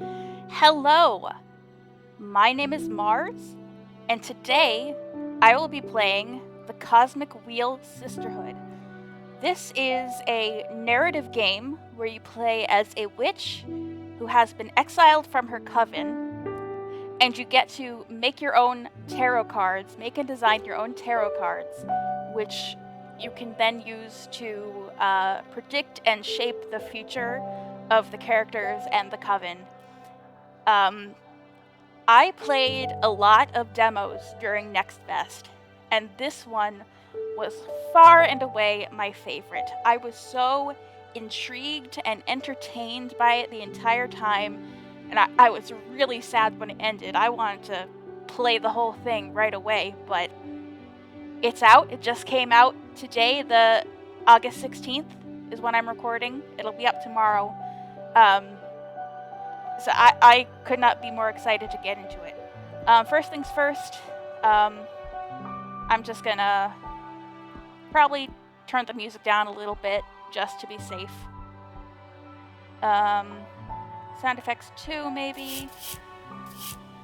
Hello, my name is Mars, and today I will be playing the Cosmic Wheel Sisterhood. This is a narrative game where you play as a witch who has been exiled from her coven, and you get to make your own tarot cards, make and design your own tarot cards, which you can then use to predict and shape the future of the characters and the coven. I played a lot of demos during Next Fest, and this one was far and away my favorite. I was so intrigued and entertained by it the entire time, and I was really sad when it ended. I wanted to play the whole thing right away, but it's out. It just came out today. The August 16th is when I'm recording. It'll be up tomorrow. So I could not be more excited to get into it. First things first, I'm just gonna probably turn the music down a little bit just to be safe. Sound effects 2 maybe.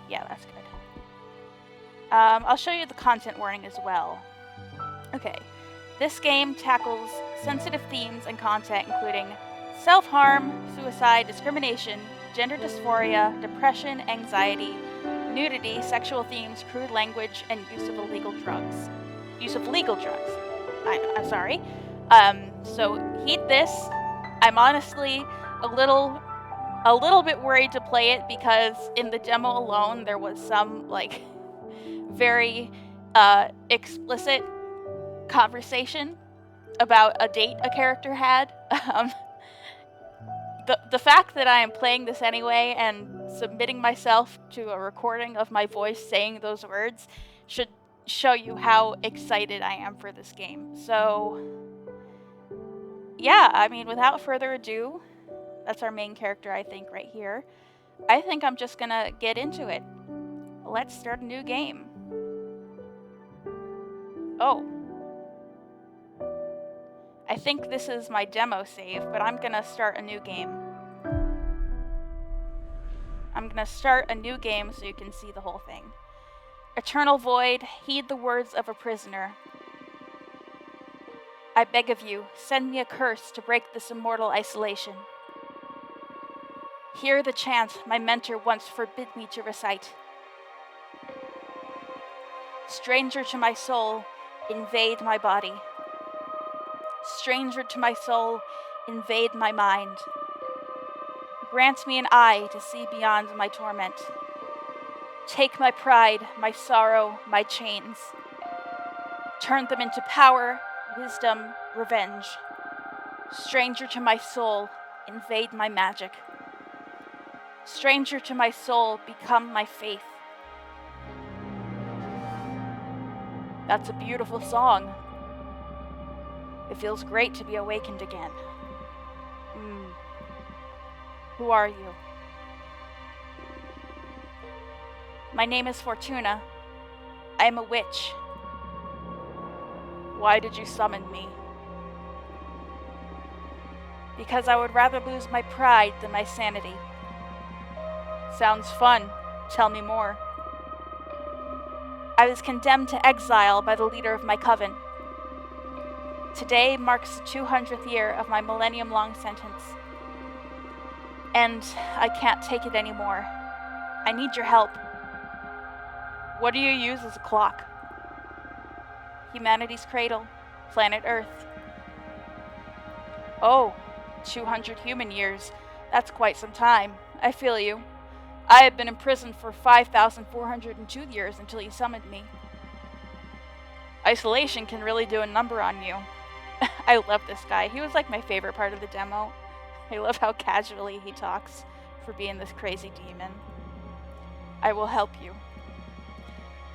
Yeah, that's good. I'll show you the content warning as well. Okay, this game tackles sensitive themes and content including self-harm, suicide, discrimination, gender dysphoria, depression, anxiety, nudity, sexual themes, crude language, and use of illegal drugs. I'm sorry. So heed this. I'm honestly a little bit worried to play it because in the demo alone there was some very explicit conversation about a date a character had. The fact that I am playing this anyway and submitting myself to a recording of my voice saying those words should show you how excited I am for this game. So, yeah, I mean, without further ado, that's our main character, I think, right here. I think I'm just gonna get into it. Let's start a new game. Oh. I think this is my demo save, but I'm gonna start a new game. I'm gonna start a new game so you can see the whole thing. Eternal Void, heed the words of a prisoner. I beg of you, send me a curse to break this immortal isolation. Hear the chant my mentor once forbid me to recite. Stranger to my soul, invade my body. Stranger to my soul, invade my mind. Grant me an eye to see beyond my torment. Take my pride, my sorrow, my chains. Turn them into power, wisdom, revenge. Stranger to my soul, invade my magic. Stranger to my soul, become my faith. That's a beautiful song. It feels great to be awakened again. Who are you? My name is Fortuna. I am a witch. Why did you summon me? Because I would rather lose my pride than my sanity. Sounds fun. Tell me more. I was condemned to exile by the leader of my coven. Today marks the 200th year of my millennium-long sentence. And I can't take it anymore. I need your help. What do you use as a clock? Humanity's cradle, planet Earth. Oh, 200 human years. That's quite some time. I feel you. I have been imprisoned for 5,402 years until you summoned me. Isolation can really do a number on you. I love this guy. He was like my favorite part of the demo. I love how casually he talks for being this crazy demon. I will help you.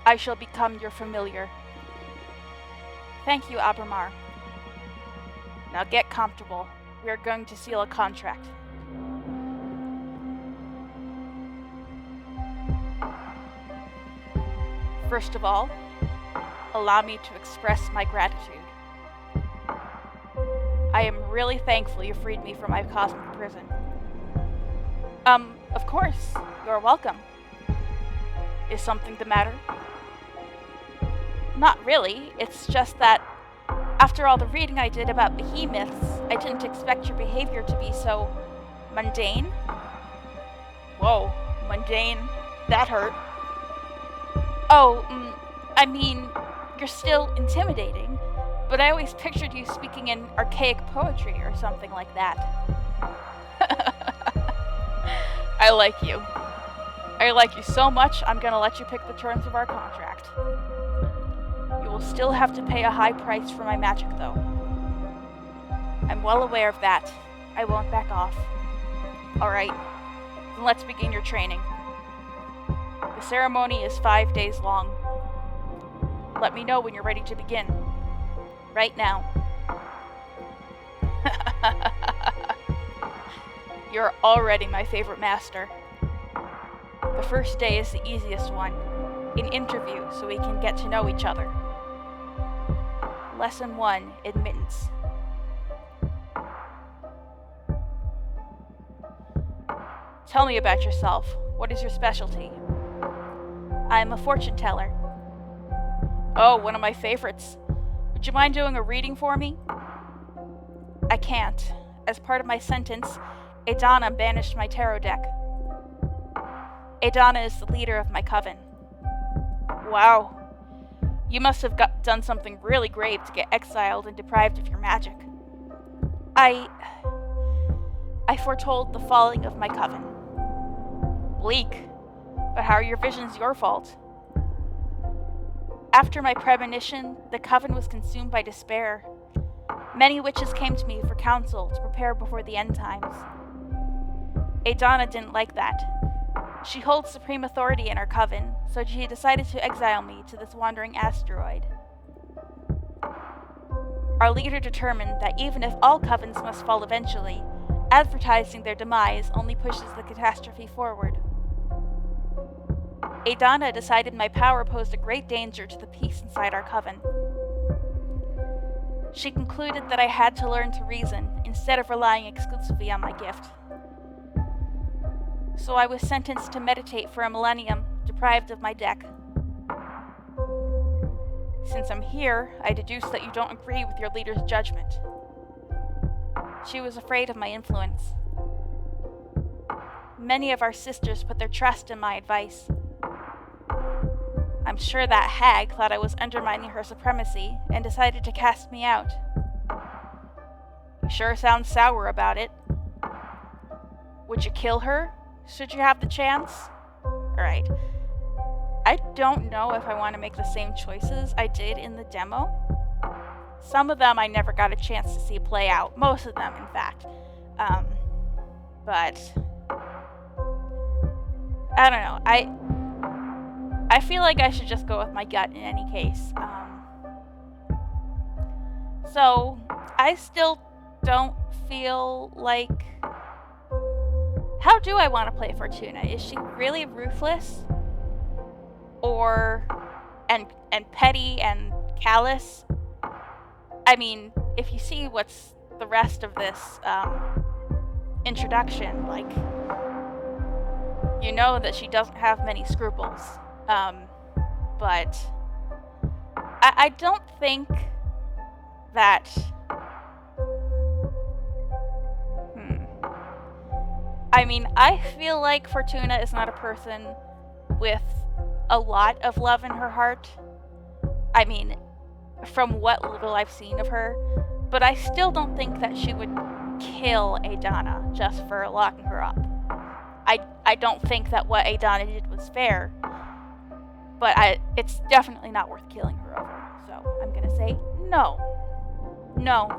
I shall become your familiar. Thank you, Abramar. Now get comfortable. We are going to seal a contract. First of all, allow me to express my gratitude. I am really thankful you freed me from my cosmic prison. Of course, you're welcome. Is something the matter? Not really, it's just that after all the reading I did about behemoths, I didn't expect your behavior to be so mundane. Whoa, mundane. That hurt. Oh, I mean, you're still intimidating, but I always pictured you speaking in archaic poetry or something like that. I like you. I like you so much, I'm gonna let you pick the terms of our contract. You will still have to pay a high price for my magic, though. I'm well aware of that. I won't back off. Alright, then let's begin your training. The ceremony is 5 days long. Let me know when you're ready to begin. Right now. You're already my favorite master. The first day is the easiest one. An interview so we can get to know each other. Lesson 1, admittance. Tell me about yourself. What is your specialty? I'm a fortune teller. Oh, one of my favorites. Would you mind doing a reading for me? I can't. As part of my sentence, Adana banished my tarot deck. Adana is the leader of my coven. Wow. You must have done something really grave to get exiled and deprived of your magic. I foretold the falling of my coven. Bleak. But how are your visions your fault? After my premonition, the coven was consumed by despair. Many witches came to me for counsel to prepare before the end times. Adana didn't like that. She holds supreme authority in our coven, so she decided to exile me to this wandering asteroid. Our leader determined that even if all covens must fall eventually, advertising their demise only pushes the catastrophe forward. Adana decided my power posed a great danger to the peace inside our coven. She concluded that I had to learn to reason instead of relying exclusively on my gift. So I was sentenced to meditate for a millennium, deprived of my deck. Since I'm here, I deduce that you don't agree with your leader's judgment. She was afraid of my influence. Many of our sisters put their trust in my advice. I'm sure that hag thought I was undermining her supremacy and decided to cast me out. You sure sound sour about it. Would you kill her, should you have the chance? Alright. I don't know if I want to make the same choices I did in the demo. Some of them I never got a chance to see play out. Most of them, in fact. But I don't know. I feel like I should just go with my gut in any case. So I still don't feel like... How do I want to play Fortuna? Is she really ruthless? Or... and petty and callous? I mean, if you see what's the rest of this introduction, like, you know that she doesn't have many scruples. But I don't think that... I mean, I feel like Fortuna is not a person with a lot of love in her heart. I mean, from what little I've seen of her. But I still don't think that she would kill Adana just for locking her up. I don't think that what Adana did was fair. But it's definitely not worth killing her over. So I'm gonna say no. No.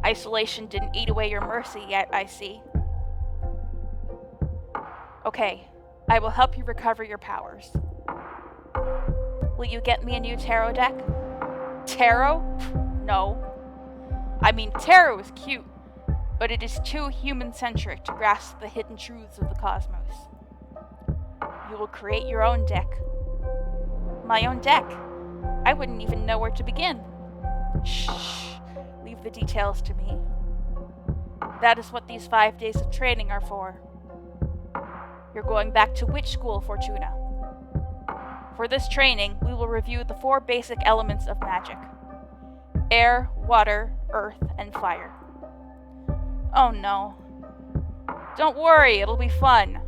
Isolation didn't eat away your mercy yet, I see. Okay, I will help you recover your powers. Will you get me a new tarot deck? Tarot? No. I mean, tarot is cute, but it is too human-centric to grasp the hidden truths of the cosmos. You will create your own deck. My own deck? I wouldn't even know where to begin. Shh. Leave the details to me. That is what these 5 days of training are for. You're going back to which school, Fortuna? For this training, we will review the 4 basic elements of magic: air, water, earth, and fire. Oh no. Don't worry, it'll be fun.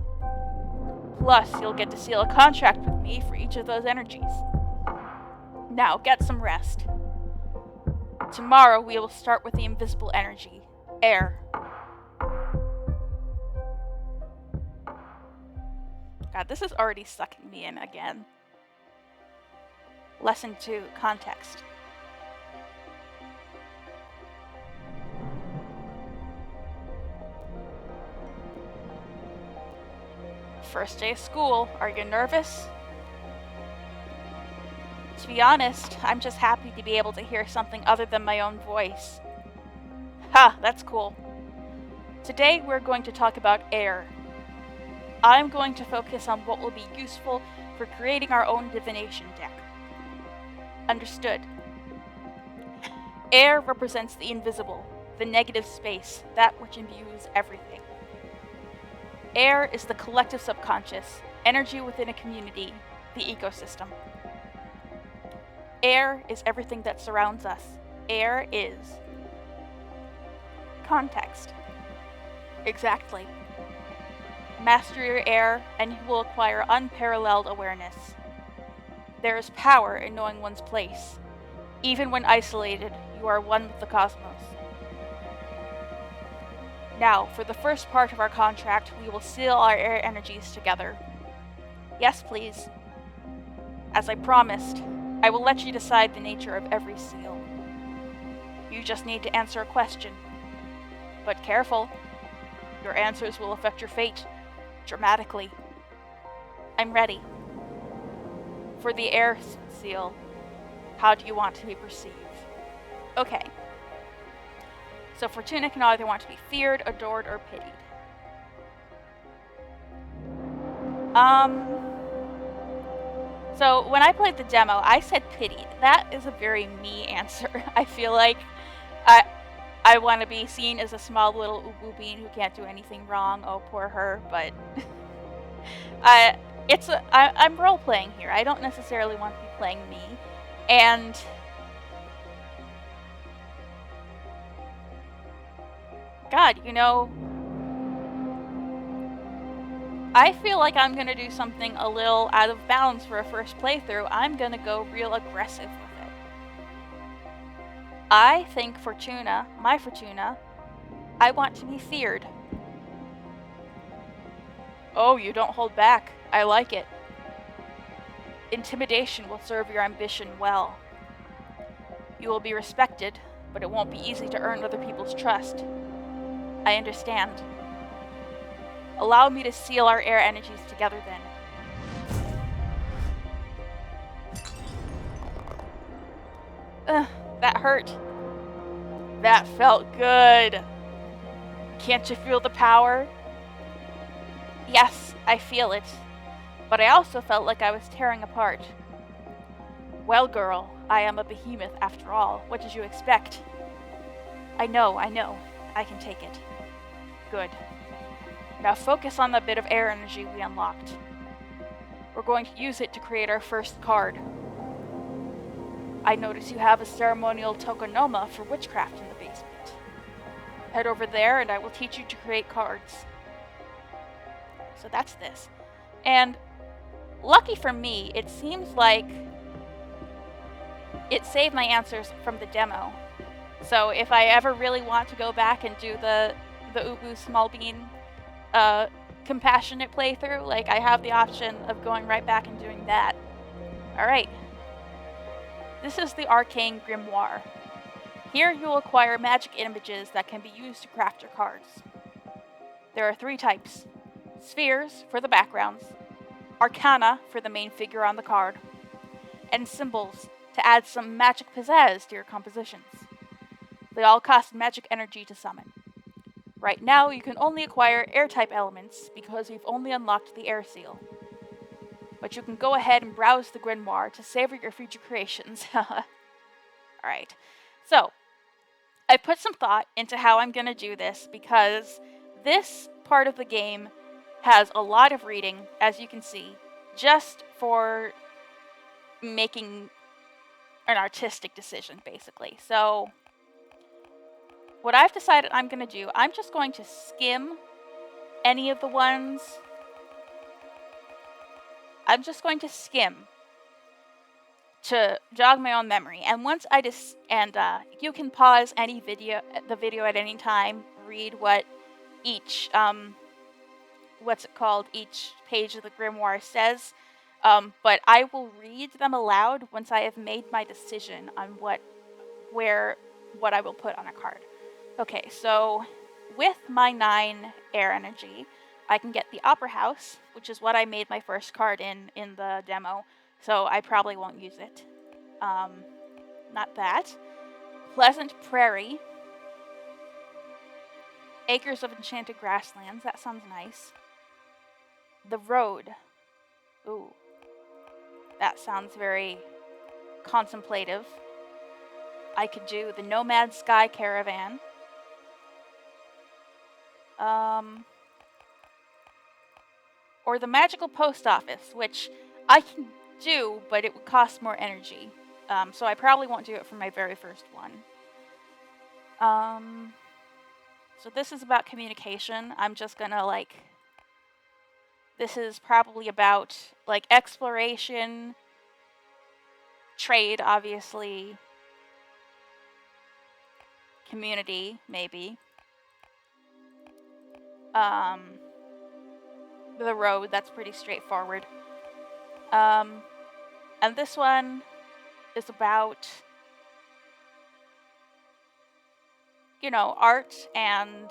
Plus, you'll get to seal a contract with me for each of those energies. Now, get some rest. Tomorrow, we will start with the invisible energy, air. God, this is already sucking me in again. Lesson 2, context. First day of school, are you nervous? To be honest, I'm just happy to be able to hear something other than my own voice. Ha, that's cool. Today we're going to talk about air. I'm going to focus on what will be useful for creating our own divination deck. Understood. Air represents the invisible, the negative space, that which imbues everything. Air is the collective subconscious, energy within a community, the ecosystem. Air is everything that surrounds us. Air is context. Exactly. Master your air, and you will acquire unparalleled awareness. There is power in knowing one's place. Even when isolated, you are one with the cosmos. Now, for the first part of our contract, we will seal our air energies together. Yes, please. As I promised, I will let you decide the nature of every seal. You just need to answer a question. But careful, your answers will affect your fate dramatically. I'm ready. For the air seal, how do you want to be perceived? Okay. So Fortuna can either want to be feared, adored, or pitied. So when I played the demo, I said pitied. That is a very me answer. I feel like I want to be seen as a small little ubu bean who can't do anything wrong. Oh, poor her. But I'm role playing here. I don't necessarily want to be playing me, and God, I feel like I'm gonna do something a little out of bounds for a first playthrough. I'm gonna go real aggressive with it. I think Fortuna, my Fortuna, I want to be feared. Oh, you don't hold back. I like it. Intimidation will serve your ambition well. You will be respected, but it won't be easy to earn other people's trust. I understand. Allow me to seal our air energies together then. That hurt. That felt good. Can't you feel the power? Yes, I feel it. But I also felt like I was tearing apart. Well, girl, I am a behemoth after all. What did you expect? I know. I can take it. Good. Now focus on the bit of air energy we unlocked. We're going to use it to create our first card. I notice you have a ceremonial tokonoma for witchcraft in the basement. Head over there and I will teach you to create cards. So that's this. And lucky for me, it seems like it saved my answers from the demo. So if I ever really want to go back and do the Ubu Small Bean compassionate playthrough, like I have the option of going right back and doing that. Alright. This is the Arcane Grimoire. Here you will acquire magic images that can be used to craft your cards. There are 3 types. Spheres for the backgrounds, Arcana for the main figure on the card, and symbols to add some magic pizzazz to your compositions. They all cost magic energy to summon. Right now, you can only acquire air-type elements because we've only unlocked the air seal. But you can go ahead and browse the Grimoire to savor your future creations. Alright, so I put some thought into how I'm going to do this because this part of the game has a lot of reading, as you can see, just for making an artistic decision, basically. So what I've decided I'm going to do, I'm just going to skim any of the ones. I'm just going to skim to jog my own memory. And once I just, you can pause the video at any time, read what each, each page of the grimoire says. But I will read them aloud once I have made my decision on what I will put on a card. Okay, so with my 9 air energy, I can get the Opera House, which is what I made my first card in the demo, so I probably won't use it. Not that. Pleasant Prairie. Acres of Enchanted Grasslands, that sounds nice. The Road. Ooh. That sounds very contemplative. I could do the Nomad Sky Caravan. Or the Magical Post Office, which I can do, but it would cost more energy. So I probably won't do it for my very first one. So this is about communication. I'm just gonna this is probably about exploration, trade, obviously, community, maybe. The road, that's pretty straightforward. And this one is about, art and,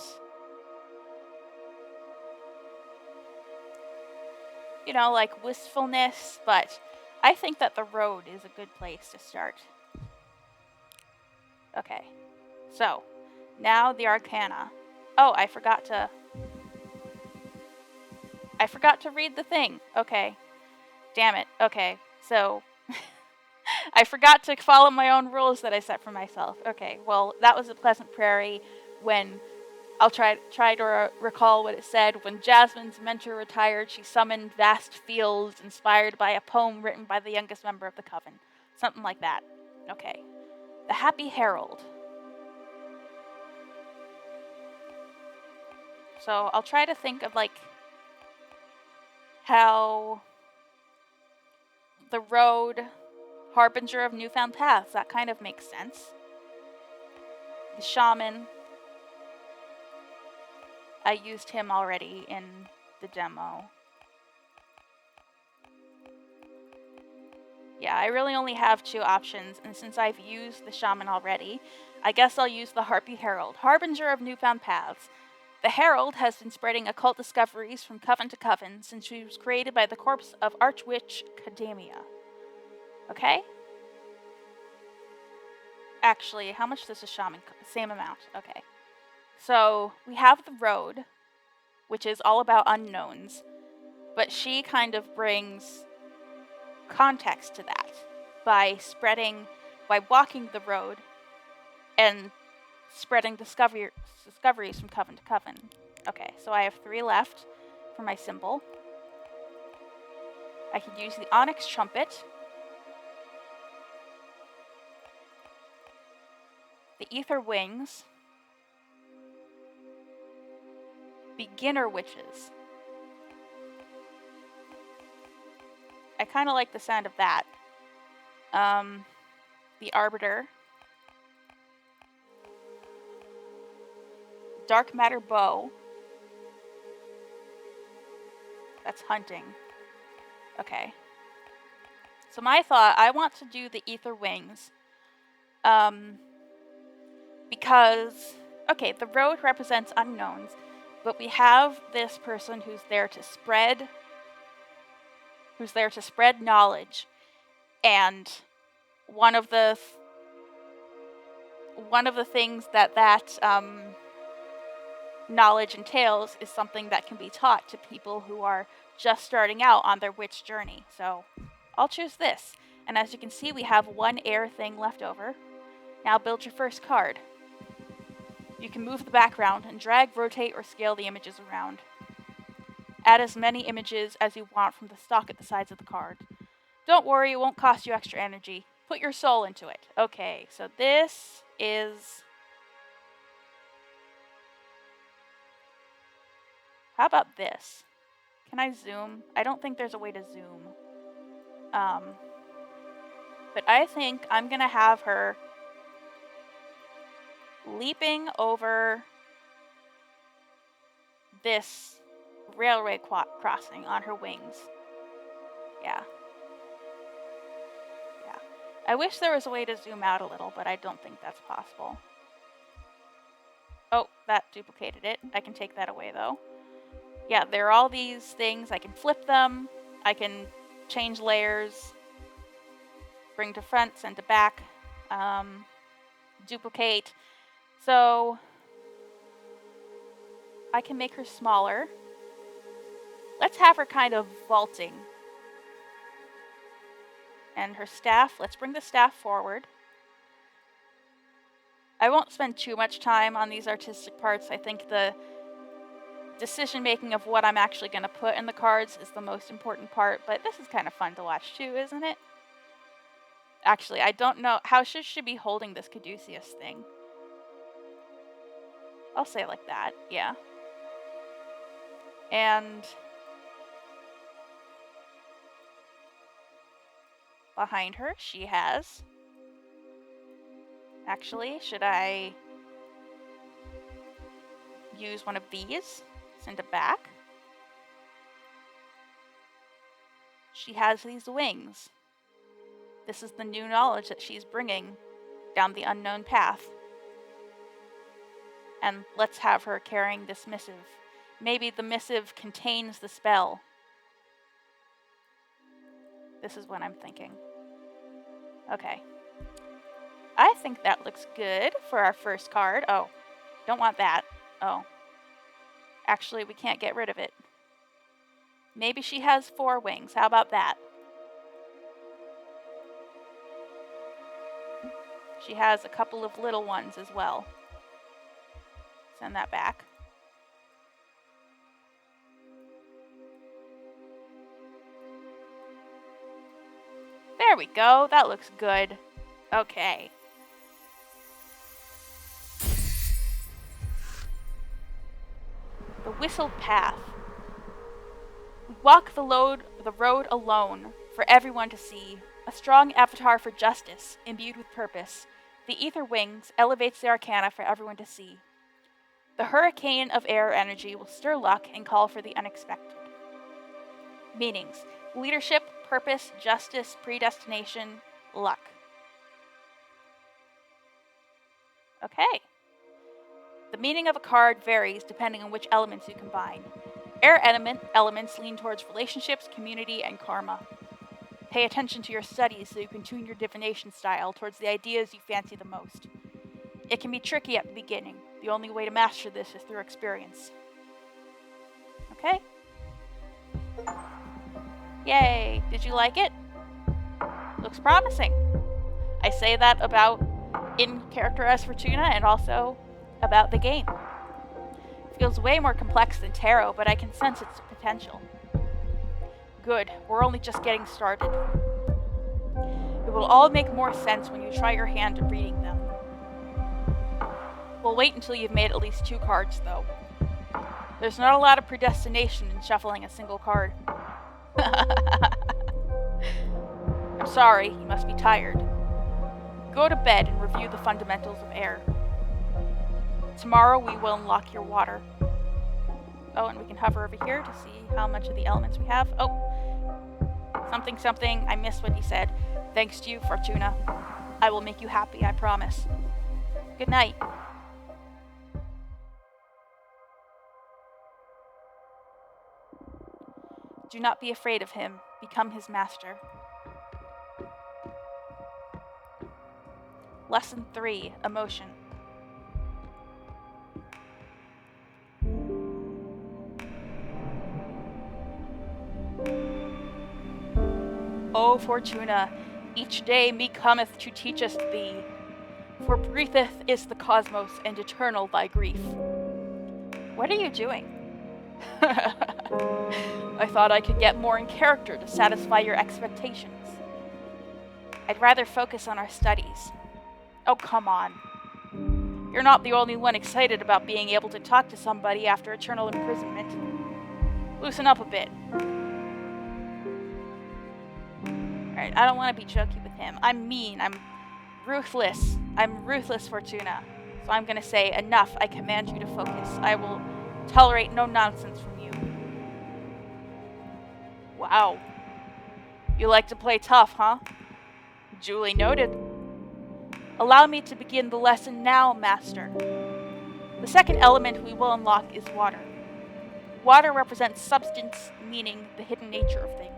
wistfulness, but I think that the road is a good place to start. Okay, so now the Arcana. Oh, I forgot to read the thing. Okay, damn it. Okay, so I forgot to follow my own rules that I set for myself. Okay, well, that was a Pleasant Prairie. When I'll try to recall what it said. When Jasmine's mentor retired, she summoned vast fields inspired by a poem written by the youngest member of the coven. Something like that. Okay. The Happy Herald. So I'll try to think of how the road, harbinger of newfound paths, that kind of makes sense. The shaman. I used him already in the demo. Yeah, I really only have 2 options, and since I've used the shaman already, I guess I'll use the Harpy Herald, harbinger of newfound paths. The Herald has been spreading occult discoveries from coven to coven since she was created by the corpse of Archwitch Cadamia. Okay? Actually, how much does the shaman cost? Same amount. Okay. So, we have the road, which is all about unknowns, but she kind of brings context to that by walking the road and spreading discoveries from coven to coven. Okay, so I have 3 left for my symbol. I could use the Onyx Trumpet, the Ether Wings, Beginner Witches. I kind of like the sound of that. The Arbiter, Dark Matter Bow. That's hunting. Okay. So my thought, I want to do the Ether Wings. Because, okay, the road represents unknowns, but we have this person who's there to spread knowledge, and one of the things that knowledge entails is something that can be taught to people who are just starting out on their witch journey. So I'll choose this. And as you can see, we have 1 air thing left over. Now build your first card. You can move the background and drag, rotate, or scale the images around. Add as many images as you want from the stock at the sides of the card. Don't worry, it won't cost you extra energy. Put your soul into it. Okay, so this is... How about this? Can I zoom? I don't think there's a way to zoom. But I think I'm gonna have her leaping over this railway crossing on her wings. Yeah. Yeah. I wish there was a way to zoom out a little, but I don't think that's possible. Oh, that duplicated it. I can take that away, though. Yeah, there are all these things. I can flip them. I can change layers. Bring to front, send to back. Duplicate. So I can make her smaller. Let's have her kind of vaulting. And her staff, let's bring the staff forward. I won't spend too much time on these artistic parts. I think the decision making of what I'm actually going to put in the cards is the most important part, but this is kind of fun to watch too, isn't it? Actually, I don't know. How should she be holding this caduceus thing? I'll say it like that, yeah. And behind her, she has... Actually, should I use one of these? Send it back. She has these wings. This is the new knowledge that she's bringing down the unknown path. And let's have her carrying this missive. Maybe the missive contains the spell. This is what I'm thinking. Okay. I think that looks good for our first card. Oh, don't want that. Oh. Actually, we can't get rid of it. Maybe she has 4 wings. How about that? She has a couple of little ones as well. Send that back. There we go. That looks good. Okay. The whistled path. We walk the road alone for everyone to see. A strong avatar for justice, imbued with purpose. The ether wings elevates the arcana for everyone to see. The hurricane of air energy will stir luck and call for the unexpected. Meanings: leadership, purpose, justice, predestination, luck. Okay. The meaning of a card varies depending on which elements you combine. Air elements lean towards relationships, community, and karma. Pay attention to your studies so you can tune your divination style towards the ideas you fancy the most. It can be tricky at the beginning. The only way to master this is through experience. Okay? Yay! Did you like it? Looks promising. I say that about in character as Fortuna and also about the game. It feels way more complex than tarot, but I can sense its potential. Good, we're only just getting started. It will all make more sense when you try your hand at reading them. We'll wait until you've made at least 2 cards, though. There's not a lot of predestination in shuffling a single card. I'm sorry, you must be tired. Go to bed and review the fundamentals of air. Tomorrow we will unlock your water. Oh, and we can hover over here to see how much of the elements we have. Oh, something, I missed what he said. Thanks to you, Fortuna. I will make you happy, I promise. Good night. Do not be afraid of him. Become his master. Lesson 3, Emotion. O Fortuna, each day me cometh to teach us thee, for breatheth is the cosmos and eternal thy grief. What are you doing? I thought I could get more in character to satisfy your expectations. I'd rather focus on our studies. Oh, come on. You're not the only one excited about being able to talk to somebody after eternal imprisonment. Loosen up a bit. Alright, I don't want to be jokey with him. I'm mean. I'm ruthless. I'm ruthless, Fortuna. So I'm gonna say, enough. I command you to focus. I will tolerate no nonsense from you. Wow. You like to play tough, huh? Duly noted. Allow me to begin the lesson now, Master. The second element we will unlock is water. Water represents substance, meaning the hidden nature of things.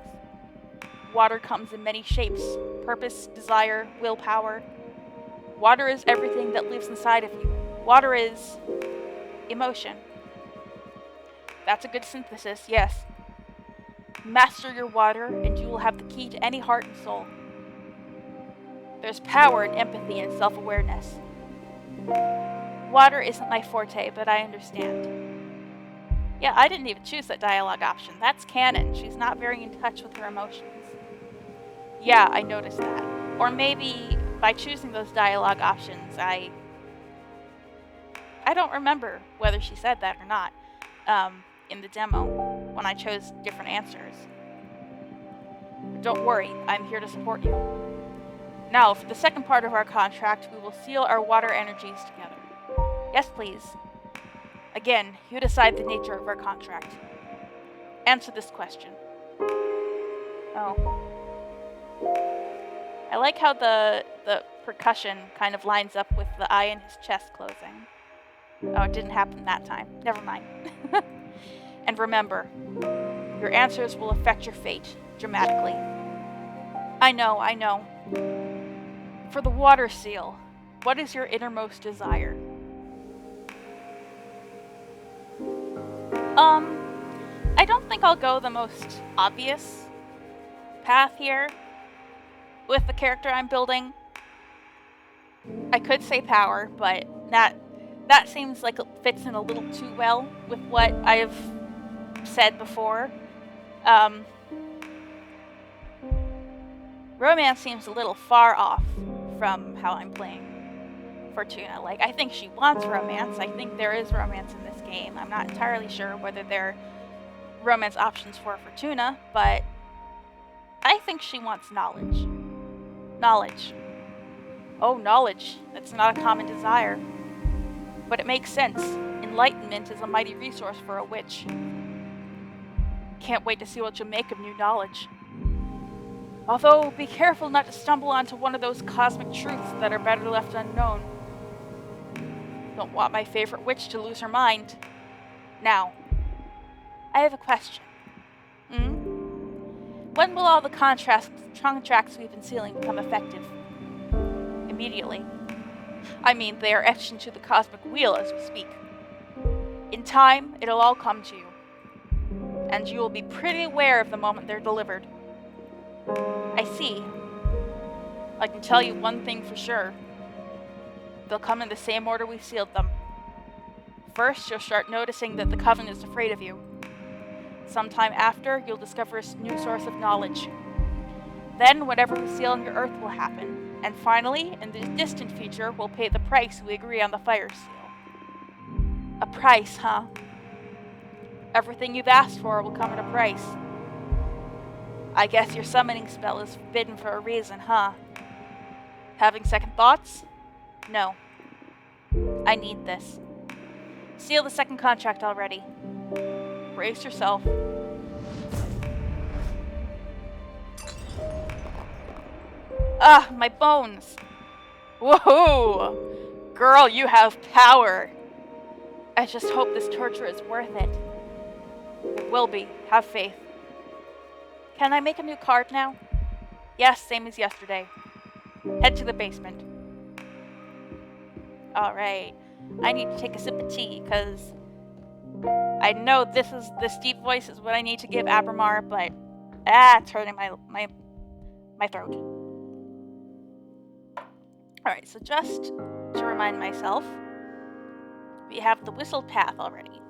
Water comes in many shapes: purpose, desire, willpower. Water is everything that lives inside of you. Water is emotion. That's a good synthesis, yes. Master your water, and you will have the key to any heart and soul. There's power in empathy and self-awareness. Water isn't my forte, but I understand. Yeah, I didn't even choose that dialogue option. That's canon. She's not very in touch with her emotions. Yeah, I noticed that. Or maybe by choosing those dialogue options, I don't remember whether she said that or not in the demo when I chose different answers. But don't worry, I'm here to support you. Now, for the second part of our contract, we will seal our water energies together. Yes, please. Again, you decide the nature of our contract. Answer this question. Oh. I like how the percussion kind of lines up with the eye in his chest closing. Oh, it didn't happen that time. Never mind. And remember, your answers will affect your fate dramatically. I know. For the water seal, what is your innermost desire? I don't think I'll go the most obvious path here with the character I'm building. I could say power, but that seems like it fits in a little too well with what I've said before. Romance seems a little far off from how I'm playing Fortuna. Like, I think she wants romance. I think there is romance in this game. I'm not entirely sure whether there are romance options for Fortuna, but I think she wants knowledge. Knowledge. Oh, knowledge. That's not a common desire. But it makes sense. Enlightenment is a mighty resource for a witch. Can't wait to see what you'll make of new knowledge. Although, be careful not to stumble onto one of those cosmic truths that are better left unknown. Don't want my favorite witch to lose her mind. Now, I have a question. When will all the contracts we've been sealing become effective? Immediately. I mean, they are etched into the cosmic wheel as we speak. In time, it'll all come to you. And you will be pretty aware of the moment they're delivered. I see. I can tell you one thing for sure. They'll come in the same order we sealed them. First, you'll start noticing that the Coven is afraid of you. Sometime after, you'll discover a new source of knowledge. Then, whatever we seal on your Earth will happen. And finally, in the distant future, we'll pay the price we agree on the fire seal. A price, huh? Everything you've asked for will come at a price. I guess your summoning spell is forbidden for a reason, huh? Having second thoughts? No. I need this. Seal the second contract already. Brace yourself. Ah, my bones! Whoa! Girl, you have power! I just hope this torture is worth it. It will be. Have faith. Can I make a new card now? Yes, same as yesterday. Head to the basement. Alright. I need to take a sip of tea, because I know this deep voice is what I need to give Abramar, but it's hurting my throat. Alright, so just to remind myself, we have the whistled path already.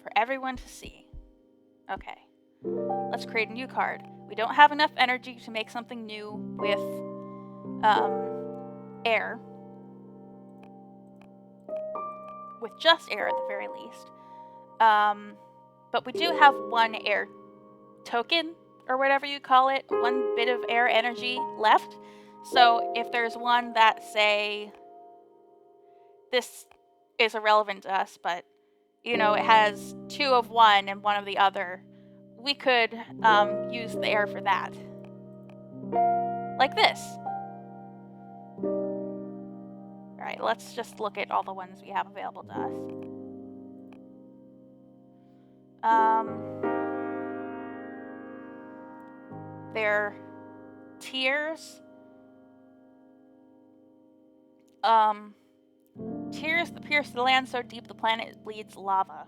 for everyone to see. Okay. Let's create a new card. We don't have enough energy to make something new with air. With just air at the very least. But we do have one air token, or whatever you call it, one bit of air energy left. So if there's one that, say, this is irrelevant to us, but, you know, it has 2 of one and 1 of the other, we could use the air for that. Like this. Alright, let's just look at all the ones we have available to us. They're tears. Tears that pierce the land so deep the planet bleeds lava.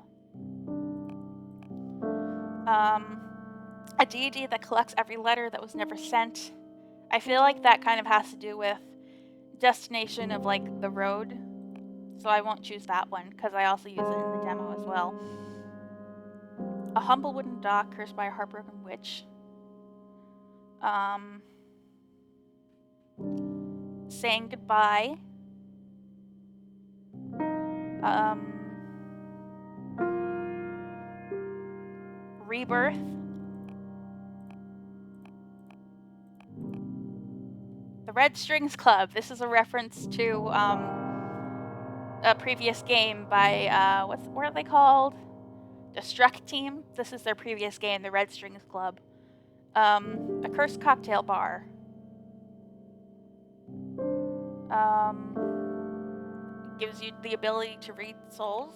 A deity that collects every letter that was never sent. I feel like that kind of has to do with destination of, like, the road. So I won't choose that one, because I also use it in the demo as well. A humble wooden dock cursed by a heartbroken witch. Saying goodbye. Rebirth. The Red Strings Club. This is a reference to a previous game by what are they called? The Struck Team. This is their previous game, the Red Strings Club. A cursed cocktail bar. Gives you the ability to read souls.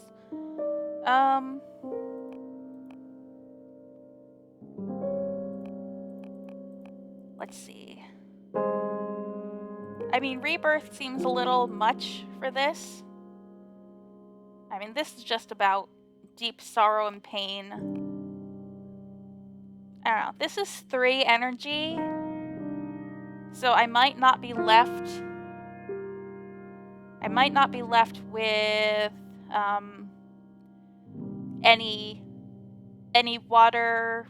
Let's see. I mean, Rebirth seems a little much for this. I mean, this is just about deep sorrow and pain. I don't know. This is 3 energy. So I might not be left with any water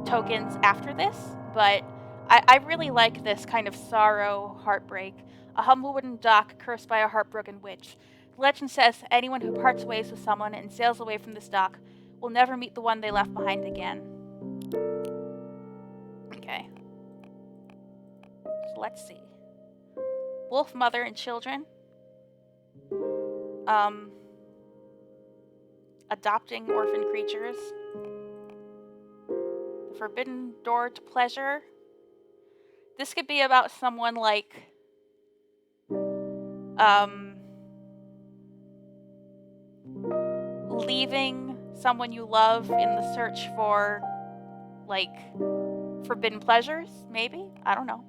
tokens after this, but I really like this kind of sorrow, heartbreak. A humble wooden dock cursed by a heartbroken witch. The legend says that anyone who parts ways with someone and sails away from this dock will never meet the one they left behind again. Okay. So let's see. Wolf, mother, and children. Adopting orphan creatures. The forbidden door to pleasure. This could be about someone like leaving someone you love in the search for, like, forbidden pleasures, maybe? I don't know.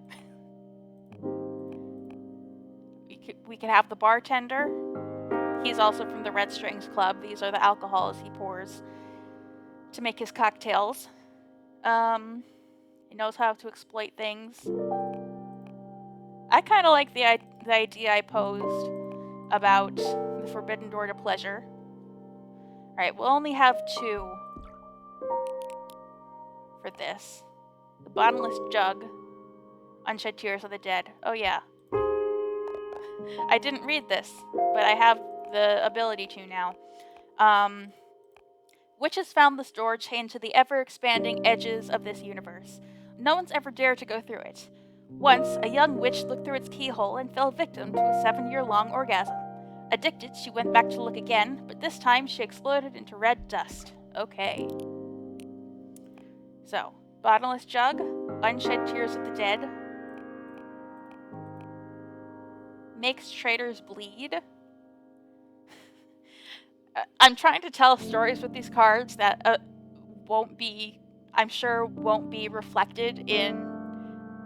We could have the bartender. He's also from the Red Strings Club. These are the alcohols he pours to make his cocktails. He knows how to exploit things. I kind of like the idea I posed about the forbidden door to pleasure. Alright, we'll only have 2 for this. The bottomless jug. Unshed tears of the dead. Oh yeah. I didn't read this, but I have the ability to now. Witches found this door chained to the ever-expanding edges of this universe. No one's ever dared to go through it. Once, a young witch looked through its keyhole and fell victim to a 7-year-long orgasm. Addicted, she went back to look again, but this time she exploded into red dust. Okay. So, bottomless jug, unshed tears of the dead, makes traitors bleed. I'm trying to tell stories with these cards that won't be reflected in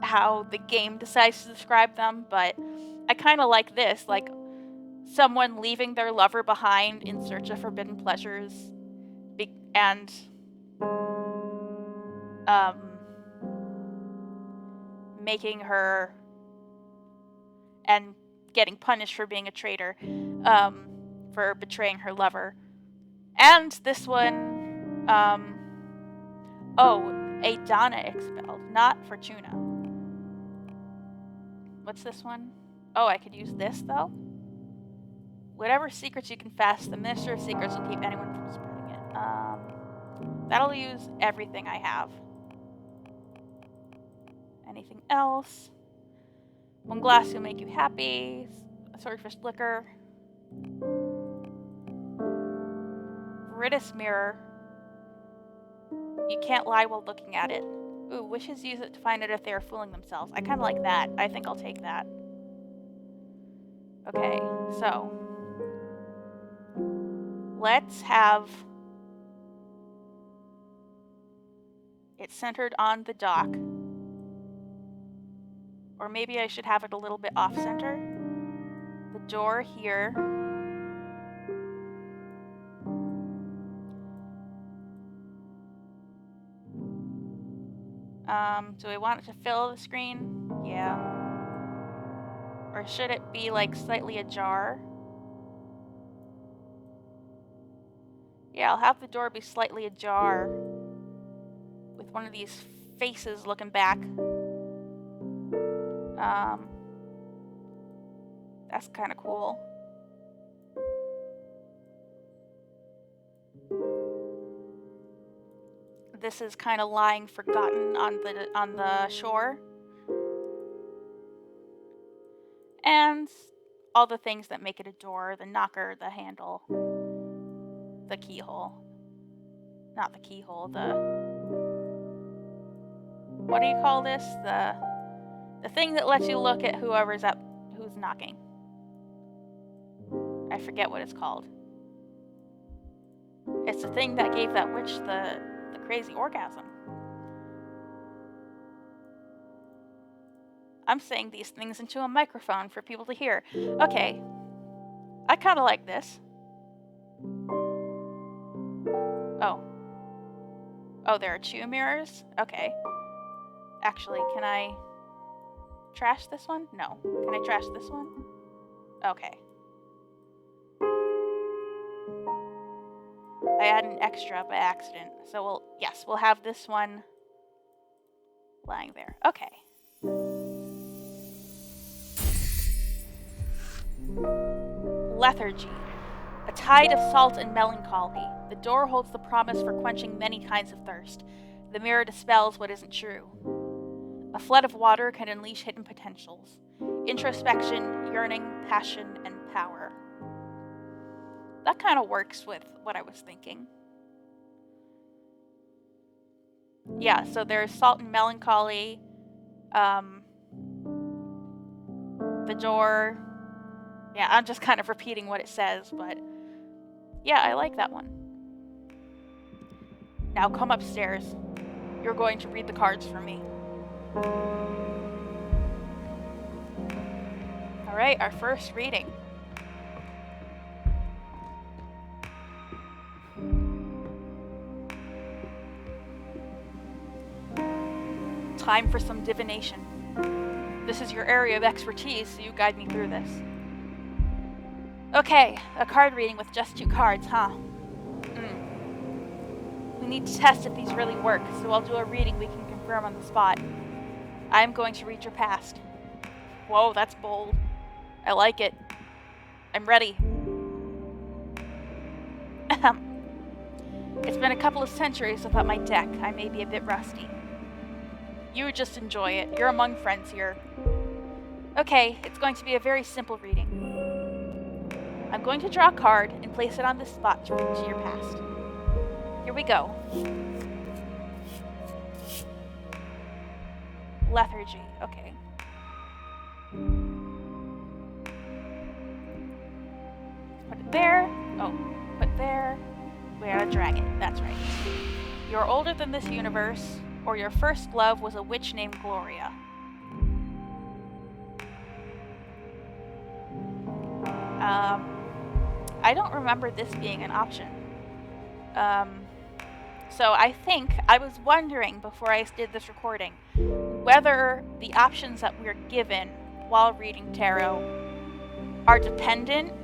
how the game decides to describe them, but I kind of like this, like someone leaving their lover behind in search of forbidden pleasures, and making her and getting punished for being a traitor, for betraying her lover, And this one, a Donna expelled, not Fortuna. What's this one? Oh, I could use this, though? Whatever secrets you confess, the Minister of Secrets will keep anyone from spreading it. That'll use everything I have. Anything else? One glass will make you happy. Swordfish liquor. Riddis mirror. You can't lie while looking at it. Ooh, wishes use it to find out if they are fooling themselves. I kind of like that. I think I'll take that. Okay, so let's have it centered on the dock. Or maybe I should have it a little bit off-center. The door here. Do I want it to fill the screen? Yeah. Or should it be like slightly ajar? Yeah, I'll have the door be slightly ajar with one of these faces looking back. That's kind of cool. This is kind of lying forgotten on the shore. And all the things that make it a door, the knocker, the handle, the keyhole. Not the keyhole, what do you call this? The thing that lets you look at who's knocking. I forget what it's called. It's the thing that gave that witch the crazy orgasm. I'm saying these things into a microphone for people to hear. Okay. I kind of like this. Oh, there are 2 mirrors? Okay. Actually, can I trash this one? No. Can I trash this one? Okay. I had an extra by accident. So we'll have this one lying there. Okay. Lethargy. A tide of salt and melancholy. The door holds the promise for quenching many kinds of thirst. The mirror dispels what isn't true. A flood of water can unleash hidden potentials. Introspection, yearning, passion, and power. That kind of works with what I was thinking. Yeah, so there's salt and melancholy. The door. Yeah, I'm just kind of repeating what it says, but yeah, I like that one. Now come upstairs. You're going to read the cards for me. Alright, our first reading. Time for some divination. This is your area of expertise, so you guide me through this. Okay, a card reading with just 2 cards, huh? We need to test if these really work, so I'll do a reading we can confirm on the spot. I'm going to read your past. Whoa, that's bold. I like it. I'm ready. It's been a couple of centuries without my deck. I may be a bit rusty. You just enjoy it. You're among friends here. Okay, it's going to be a very simple reading. I'm going to draw a card and place it on this spot to read to your past. Here we go. Lethargy. Okay. Put it there. Oh, put there. We gotta drag it. That's right. You're older than this universe, or your first love was a witch named Gloria. I don't remember this being an option. So I think I was wondering before I did this recording whether the options that we're given while reading tarot are dependent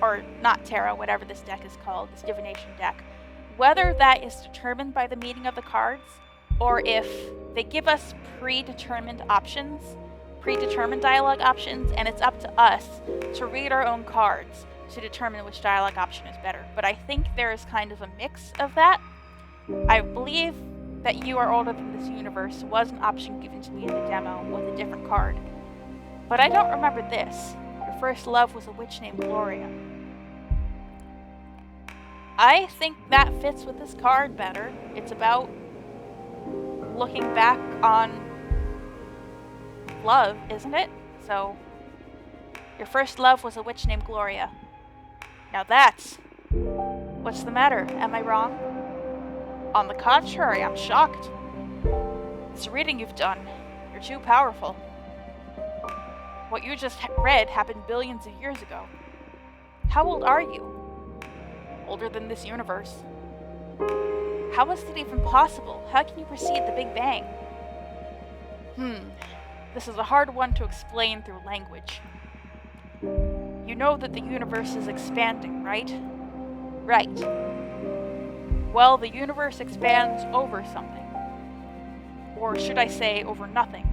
or not tarot, whatever this deck is called, this divination deck, whether that is determined by the meaning of the cards, or if they give us predetermined dialogue options, and it's up to us to read our own cards to determine which dialogue option is better. But I think there is kind of a mix of that. I believe that You Are Older Than This Universe was an option given to me in the demo with a different card. But I don't remember this. Your first love was a witch named Gloria. I think that fits with this card better. It's about looking back on love, isn't it? So, your first love was a witch named Gloria. Now that's... What's the matter? Am I wrong? On the contrary, I'm shocked. This reading you've done, you're too powerful. What you just read happened billions of years ago. How old are you? Older than this universe. How is it even possible? How can you precede the Big Bang? This is a hard one to explain through language. You know that the universe is expanding, right? Right. Well, the universe expands over something. Or should I say, over nothing.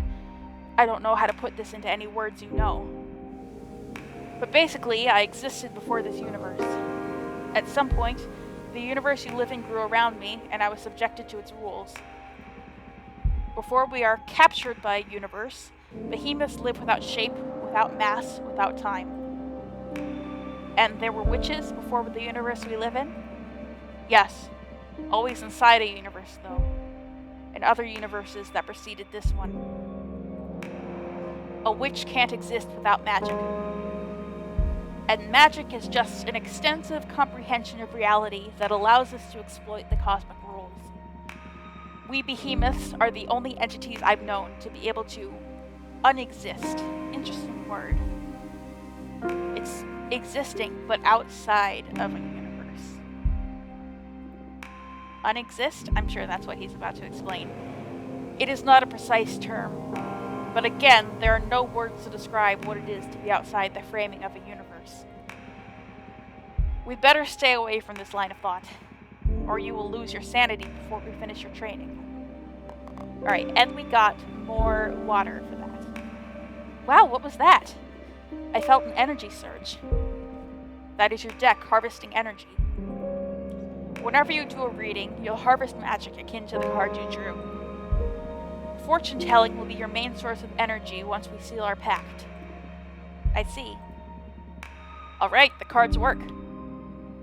I don't know how to put this into any words you know. But basically, I existed before this universe. At some point, the universe you live in grew around me, and I was subjected to its rules. Before we are captured by a universe, behemoths live without shape, without mass, without time. And there were witches before the universe we live in? Yes. Always inside a universe, though. And other universes that preceded this one. A witch can't exist without magic. And magic is just an extensive comprehension of reality that allows us to exploit the cosmic rules. We behemoths are the only entities I've known to be able to unexist. Interesting word. It's existing, but outside of a universe. Unexist? I'm sure that's what he's about to explain. It is not a precise term, but again, there are no words to describe what it is to be outside the framing of a universe. We'd better stay away from this line of thought, or you will lose your sanity before we finish your training. Alright, and we got more water for that. Wow, what was that? I felt an energy surge. That is your deck harvesting energy. Whenever you do a reading, you'll harvest magic akin to the card you drew. Fortune telling will be your main source of energy once we seal our pact. I see. Alright, the cards work.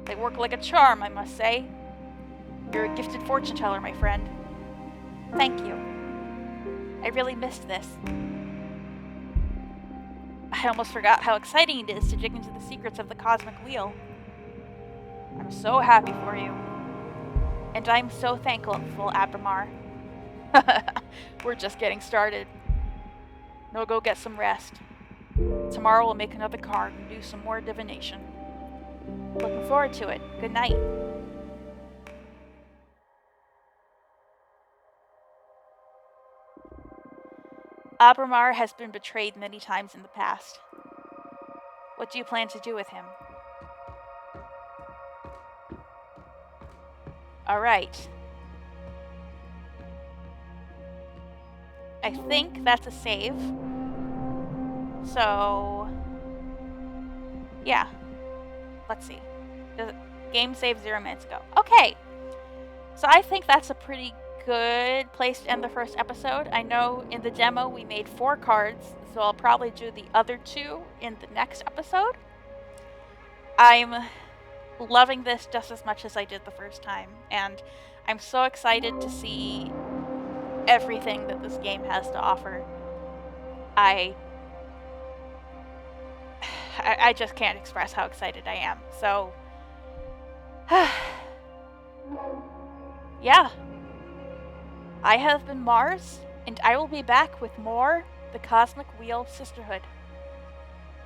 They work like a charm, I must say. You're a gifted fortune teller, my friend. Thank you. I really missed this. I almost forgot how exciting it is to dig into the secrets of the cosmic wheel. I'm so happy for you. And I'm so thankful, Abramar. We're just getting started. Now go get some rest. Tomorrow we'll make another card and do some more divination. Looking forward to it. Good night. Abramar has been betrayed many times in the past. What do you plan to do with him? Alright. I think that's a save. So... yeah. Let's see. Game saved 0 minutes ago. Okay! So I think that's a pretty good place to end the first episode. I know in the demo we made 4 cards, so I'll probably do the other 2 in the next episode. I'm loving this just as much as I did the first time, and I'm so excited to see everything that this game has to offer. I just can't express how excited I am. So, yeah. I have been Mars, and I will be back with more The Cosmic Wheel Sisterhood.